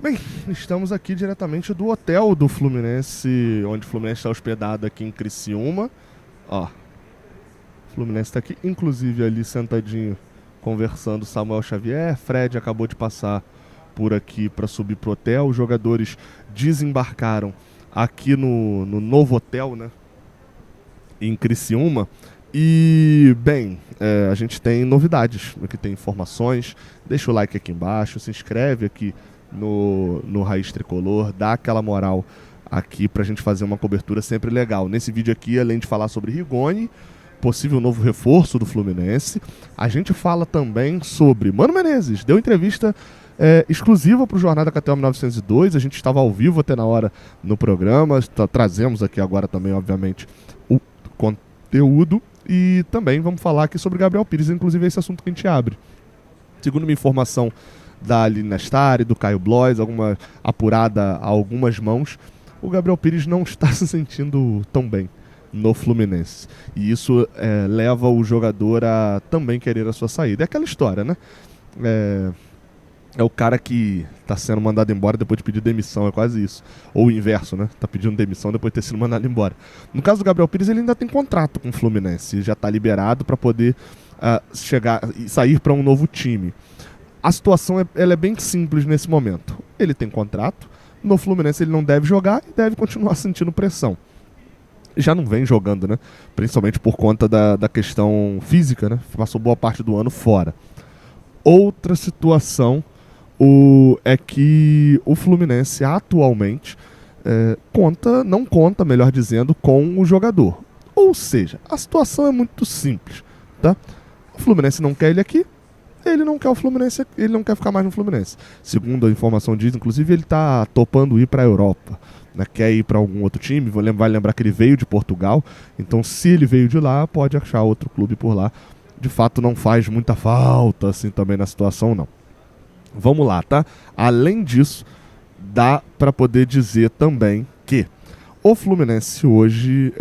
Bem, estamos aqui diretamente do hotel do Fluminense, onde o Fluminense está hospedado aqui em Criciúma. Ó, o Fluminense está aqui, inclusive ali sentadinho, conversando Samuel Xavier. Fred acabou de passar por aqui para subir pro hotel. Os jogadores desembarcaram aqui no novo hotel, né, em Criciúma. E, bem, a gente tem novidades, aqui tem informações. Deixa o like aqui embaixo, se inscreve aqui no Raiz Tricolor, dá aquela moral aqui pra gente fazer uma cobertura sempre legal. Nesse vídeo aqui, além de falar sobre Rigoni, possível novo reforço do Fluminense, a gente fala também sobre Mano Menezes. Deu entrevista exclusiva para o Jornada KTO 1902, a gente estava ao vivo até na hora no programa, trazemos aqui agora também, obviamente, o conteúdo. E também vamos falar aqui sobre Gabriel Pires, inclusive esse assunto que a gente abre. Segundo uma informação da Aline Nestari, do Caio Blois, alguma apurada a algumas mãos, o Gabriel Pires não está se sentindo tão bem no Fluminense. E isso leva o jogador a também querer a sua saída. É aquela história, né? É o cara que tá sendo mandado embora depois de pedir demissão, é quase isso. Ou o inverso, né? Tá pedindo demissão depois de ter sido mandado embora. No caso do Gabriel Pires, ele ainda tem contrato com o Fluminense, já tá liberado para poder chegar e sair para um novo time. A situação ela é bem simples nesse momento. Ele tem contrato, no Fluminense ele não deve jogar e deve continuar sentindo pressão. Já não vem jogando, né? Principalmente por conta da questão física, né? Passou boa parte do ano fora. Outra situação é que o Fluminense atualmente não conta, melhor dizendo, com o jogador. Ou seja, a situação é muito simples, tá? O Fluminense não quer ele aqui, ele não quer o Fluminense, ele não quer ficar mais no Fluminense. Segundo a informação diz, inclusive, ele está topando ir para a Europa, né? Quer ir para algum outro time, vai lembrar que ele veio de Portugal, então se ele veio de lá, pode achar outro clube por lá. De fato, não faz muita falta assim também na situação, não. Vamos lá, tá? Além disso, dá para poder dizer também que o Fluminense hoje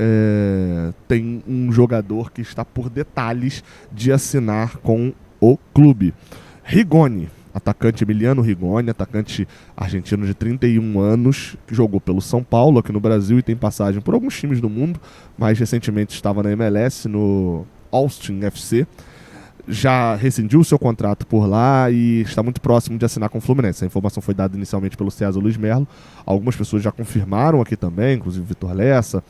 tem um jogador que está por detalhes de assinar com o clube. Rigoni, atacante Emiliano Rigoni, atacante argentino de 31 anos, que jogou pelo São Paulo aqui no Brasil e tem passagem por alguns times do mundo, mais recentemente estava na MLS, no Austin FC. Já rescindiu o seu contrato por lá e está muito próximo de assinar com o Fluminense. A informação foi dada inicialmente pelo César Luiz Merlo. Algumas pessoas já confirmaram aqui também, inclusive Vitor Lessa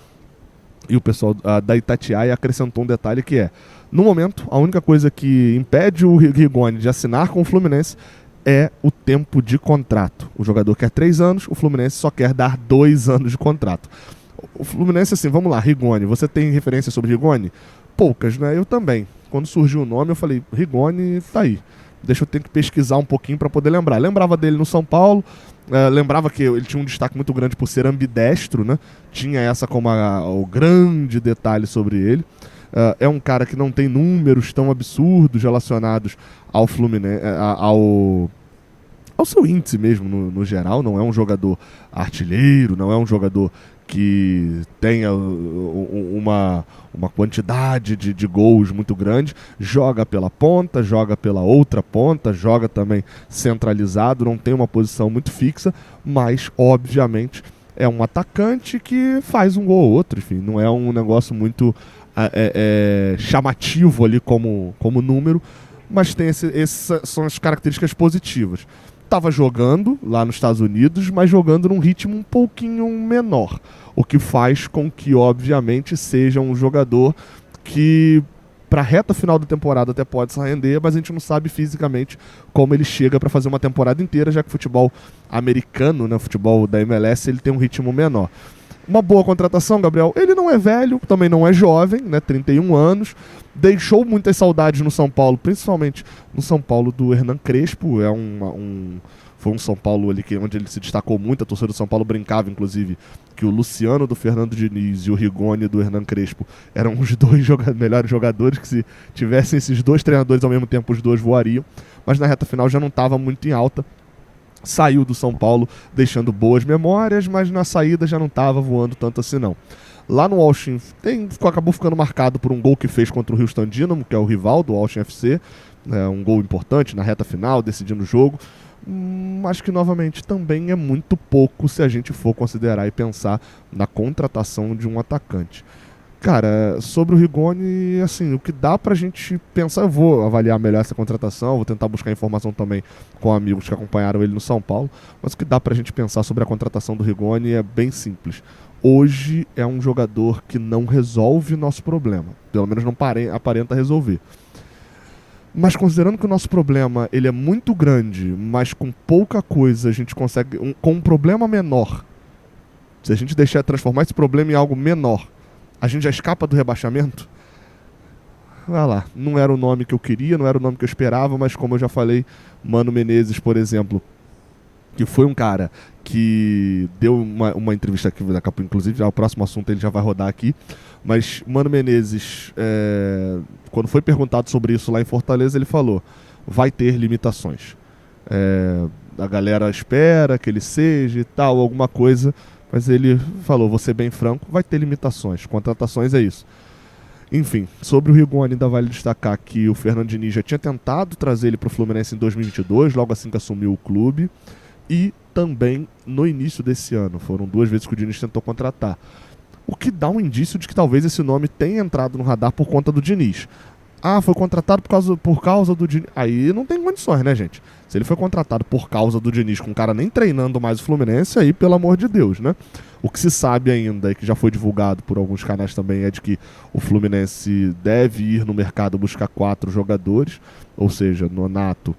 e o pessoal da Itatiaia acrescentou um detalhe que no momento, a única coisa que impede o Rigoni de assinar com o Fluminense é o tempo de contrato. O jogador quer 3 anos, o Fluminense só quer dar 2 anos de contrato. O Fluminense, assim, vamos lá, Rigoni, você tem referência sobre Rigoni? Poucas, né? Eu também. Quando surgiu o nome, eu falei, Rigoni tá aí. Deixa eu ter que pesquisar um pouquinho para poder lembrar. Lembrava dele no São Paulo, lembrava que ele tinha um destaque muito grande por ser ambidestro, né? Tinha essa como o grande detalhe sobre ele. É um cara que não tem números tão absurdos relacionados ao Fluminense, ao seu índice mesmo no geral. Não é um jogador artilheiro, não é um jogador que tenha uma quantidade de gols muito grande. Joga pela ponta, joga pela outra ponta, joga também centralizado, não tem uma posição muito fixa, mas obviamente é um atacante que faz um gol ou outro, enfim, não é um negócio muito chamativo ali como número, mas tem essas são as características positivas. Estava jogando lá nos Estados Unidos, mas jogando num ritmo um pouquinho menor, o que faz com que, obviamente, seja um jogador que, para a reta final da temporada, até pode se render, mas a gente não sabe fisicamente como ele chega para fazer uma temporada inteira, já que o futebol americano, né, o futebol da MLS, ele tem um ritmo menor. Uma boa contratação, Gabriel. Ele não é velho, também não é jovem, né? 31 anos. Deixou muitas saudades no São Paulo, principalmente no São Paulo do Hernan Crespo. Foi um São Paulo ali onde ele se destacou muito. A torcida do São Paulo brincava, inclusive, que o Luciano do Fernando Diniz e o Rigoni do Hernan Crespo eram os dois melhores jogadores, que se tivessem esses dois treinadores ao mesmo tempo, os dois voariam. Mas na reta final já não estava muito em alta. Saiu do São Paulo deixando boas memórias, mas na saída já não estava voando tanto assim não. Lá no Austin acabou ficando marcado por um gol que fez contra o Houston Dynamo, que é o rival do Austin FC, um gol importante na reta final, decidindo o jogo, Acho que, novamente, também é muito pouco se a gente for considerar e pensar na contratação de um atacante. Cara, sobre o Rigoni, assim, o que dá pra gente pensar, eu vou avaliar melhor essa contratação, vou tentar buscar informação também com amigos que acompanharam ele no São Paulo, mas o que dá pra gente pensar sobre a contratação do Rigoni é bem simples. Hoje é um jogador que não resolve nosso problema, pelo menos não aparenta resolver. Mas considerando que o nosso problema ele é muito grande, mas com pouca coisa a gente consegue, com um problema menor, se a gente deixar transformar esse problema em algo menor, a gente já escapa do rebaixamento? Vai lá, não era o nome que eu queria, não era o nome que eu esperava, mas como eu já falei, Mano Menezes, por exemplo, que foi um cara que deu uma entrevista aqui, inclusive já o próximo assunto ele já vai rodar aqui, mas Mano Menezes, quando foi perguntado sobre isso lá em Fortaleza, ele falou, vai ter limitações. A galera espera que ele seja e tal, alguma coisa, mas ele falou, vou ser bem franco, vai ter limitações, contratações é isso. Enfim, sobre o Rigoni ainda vale destacar que o Fernando Diniz já tinha tentado trazer ele para o Fluminense em 2022, logo assim que assumiu o clube, e também no início desse ano, foram 2 vezes que o Diniz tentou contratar. O que dá um indício de que talvez esse nome tenha entrado no radar por conta do Diniz. Ah, foi contratado por causa do Diniz. Aí não tem condições, né, gente? Se ele foi contratado por causa do Diniz, com o cara nem treinando mais o Fluminense, aí, pelo amor de Deus, né? O que se sabe ainda, e que já foi divulgado por alguns canais também, é de que o Fluminense deve ir no mercado buscar 4 jogadores, ou seja, Nonato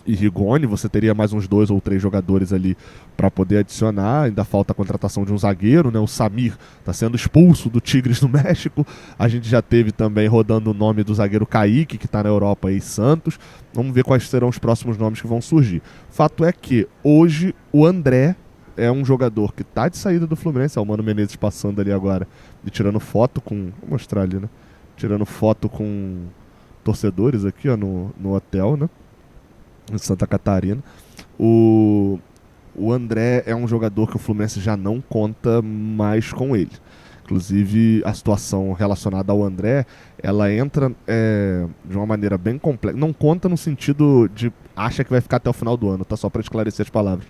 e Rigoni, você teria mais uns 2 ou 3 jogadores ali para poder adicionar. Ainda falta a contratação de um zagueiro, né? O Samir está sendo expulso do Tigres do México. A gente já teve também rodando o nome do zagueiro Kaique, que está na Europa, e Santos. Vamos ver quais serão os próximos nomes que vão surgir. Fato é que hoje o André é um jogador que está de saída do Fluminense. É o Mano Menezes passando ali agora e tirando foto com... Vou mostrar ali, né? Tirando foto com torcedores aqui, ó, no hotel, né? Em Santa Catarina. O André é um jogador que o Fluminense já não conta mais com ele. Inclusive, a situação relacionada ao André, ela entra de uma maneira bem complexa. Não conta no sentido de acha que vai ficar até o final do ano, tá? Só para esclarecer as palavras.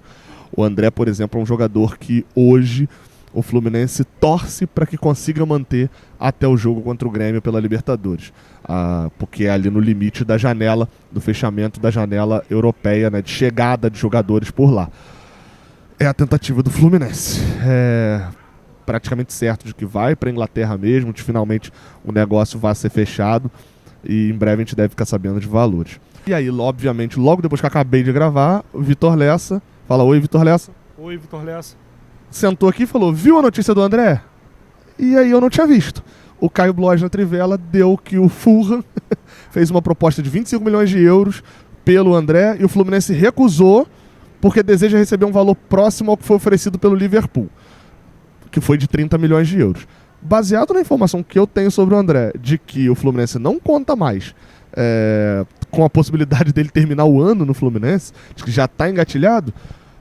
O André, por exemplo, é um jogador que hoje o Fluminense torce para que consiga manter até o jogo contra o Grêmio pela Libertadores. Porque é ali no limite da janela, do fechamento da janela europeia, né, de chegada de jogadores por lá. É a tentativa do Fluminense. É praticamente certo de que vai para a Inglaterra mesmo, de finalmente o negócio vai ser fechado e em breve a gente deve ficar sabendo de valores. E aí, obviamente, logo depois que acabei de gravar, o Vitor Lessa. Fala, oi, Vitor Lessa. Oi, Vitor Lessa. Sentou aqui e falou, viu a notícia do André? E aí eu não tinha visto. O Caio Blois na Trivela deu que o Fulham fez uma proposta de 25 milhões de euros pelo André e o Fluminense recusou porque deseja receber um valor próximo ao que foi oferecido pelo Liverpool, que foi de 30 milhões de euros. Baseado na informação que eu tenho sobre o André, de que o Fluminense não conta mais com a possibilidade dele terminar o ano no Fluminense, de que já está engatilhado,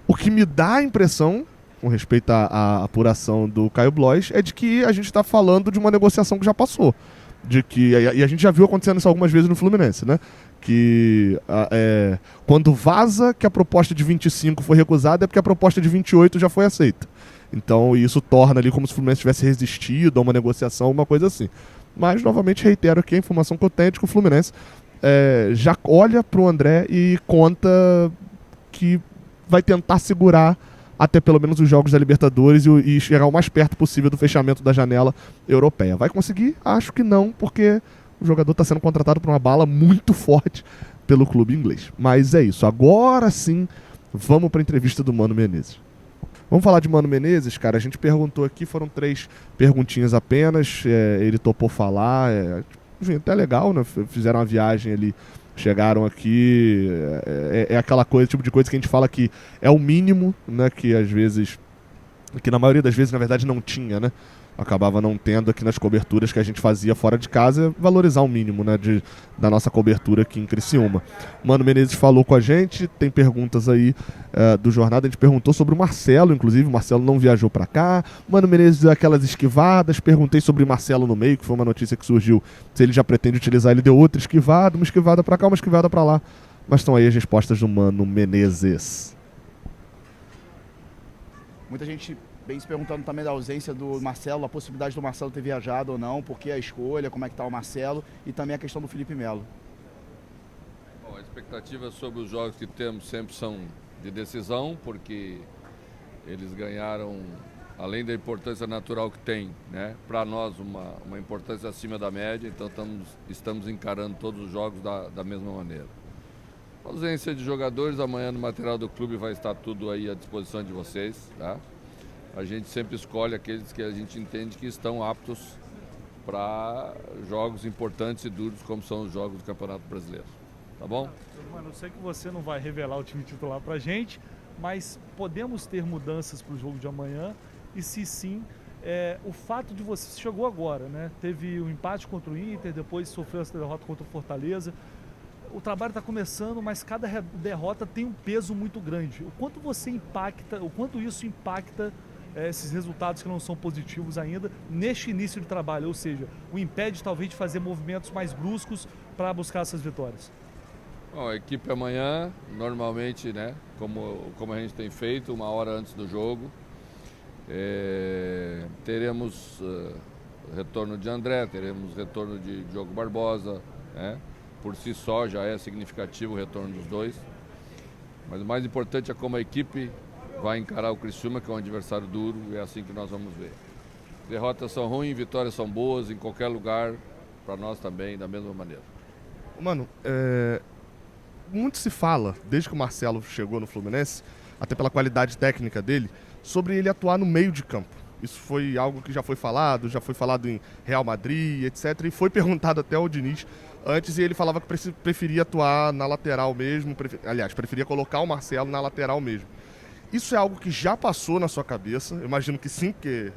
o que me dá a impressão, com respeito à apuração do Caio Blois, é de que a gente está falando de uma negociação que já passou. E a gente já viu acontecendo isso algumas vezes no Fluminense, né? Que quando vaza que a proposta de 25 foi recusada, é porque a proposta de 28 já foi aceita. Então isso torna ali como se o Fluminense tivesse resistido a uma negociação, alguma coisa assim. Mas, novamente, reitero aqui a informação que eu tenho de que o Fluminense já olha para o André e conta que vai tentar segurar até pelo menos os jogos da Libertadores e chegar o mais perto possível do fechamento da janela europeia. Vai conseguir? Acho que não, porque o jogador está sendo contratado por uma bala muito forte pelo clube inglês. Mas é isso. Agora sim, vamos para a entrevista do Mano Menezes. Vamos falar de Mano Menezes, cara. A gente perguntou aqui, foram 3 perguntinhas apenas. Ele topou falar. Enfim, até legal, né? Fizeram uma viagem ali. Chegaram aqui, aquela coisa, tipo de coisa que a gente fala que é o mínimo, né, que às vezes, que na maioria das vezes, na verdade, não tinha, né? Acabava não tendo aqui nas coberturas que a gente fazia fora de casa, valorizar o mínimo, né, da nossa cobertura aqui em Criciúma. Mano Menezes falou com a gente, tem perguntas aí do Jornada, a gente perguntou sobre o Marcelo, inclusive, o Marcelo não viajou pra cá. Mano Menezes deu aquelas esquivadas, perguntei sobre o Marcelo no meio, que foi uma notícia que surgiu, se ele já pretende utilizar, ele deu outra esquivada, uma esquivada pra cá, uma esquivada pra lá. Mas estão aí as respostas do Mano Menezes. Muita gente vem se perguntando também da ausência do Marcelo, a possibilidade do Marcelo ter viajado ou não, por que a escolha, como é que está o Marcelo e também a questão do Felipe Melo. Bom, a expectativa sobre os jogos que temos sempre são de decisão, porque eles ganharam, além da importância natural que tem, né, para nós uma importância acima da média, então estamos encarando todos os jogos da mesma maneira. A ausência de jogadores, amanhã no material do clube vai estar tudo aí à disposição de vocês, tá? A gente sempre escolhe aqueles que a gente entende que estão aptos para jogos importantes e duros, como são os jogos do Campeonato Brasileiro. Tá bom? Mano, eu sei que você não vai revelar o time titular pra gente, mas podemos ter mudanças pro jogo de amanhã? E se sim, o fato de você chegou agora, né? Teve um empate contra o Inter, depois sofreu essa derrota contra o Fortaleza. O trabalho está começando, mas cada derrota tem um peso muito grande. O quanto isso impacta esses resultados que não são positivos ainda neste início de trabalho, ou seja, o impede talvez de fazer movimentos mais bruscos para buscar essas vitórias? Bom, a equipe amanhã, normalmente, né, como a gente tem feito, 1 hora antes do jogo, teremos retorno de André, teremos retorno de Diogo Barbosa, né? Por si só já é significativo o retorno dos dois, mas o mais importante é como a equipe vai encarar o Criciúma, que é um adversário duro, e é assim que nós vamos ver. Derrotas são ruins, vitórias são boas, em qualquer lugar, para nós também, da mesma maneira. Mano, muito se fala, desde que o Marcelo chegou no Fluminense, até pela qualidade técnica dele, sobre ele atuar no meio de campo. Isso foi algo que já foi falado em Real Madrid, etc. E foi perguntado até ao Diniz antes, e ele falava que preferia atuar na lateral mesmo, preferia colocar o Marcelo na lateral mesmo. Isso é algo que já passou na sua cabeça? Eu imagino que sim, porque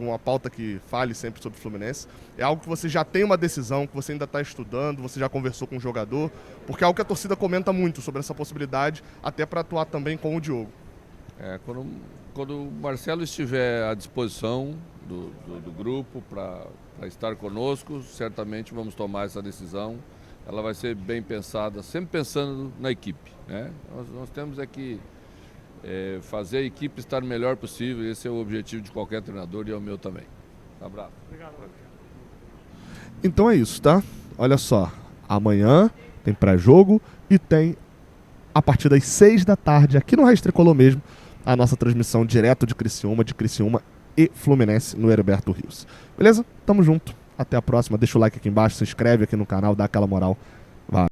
uma pauta que fale sempre sobre o Fluminense. É algo que você já tem uma decisão, que você ainda está estudando, você já conversou com o jogador, porque é algo que a torcida comenta muito sobre essa possibilidade, até para atuar também com o Diogo. Quando o Marcelo estiver à disposição do grupo para estar conosco, certamente vamos tomar essa decisão. Ela vai ser bem pensada, sempre pensando na equipe, né? Nós temos que fazer a equipe estar o melhor possível. Esse é o objetivo de qualquer treinador e é o meu também. Um abraço. Obrigado. Então é isso, tá? Olha só, amanhã tem pré-jogo e tem a partir das 6 da tarde, aqui no Raiz Tricolor mesmo, a nossa transmissão direto de Criciúma e Fluminense no Heriberto Rios. Beleza? Tamo junto. Até a próxima. Deixa o like aqui embaixo, se inscreve aqui no canal, dá aquela moral. Vai.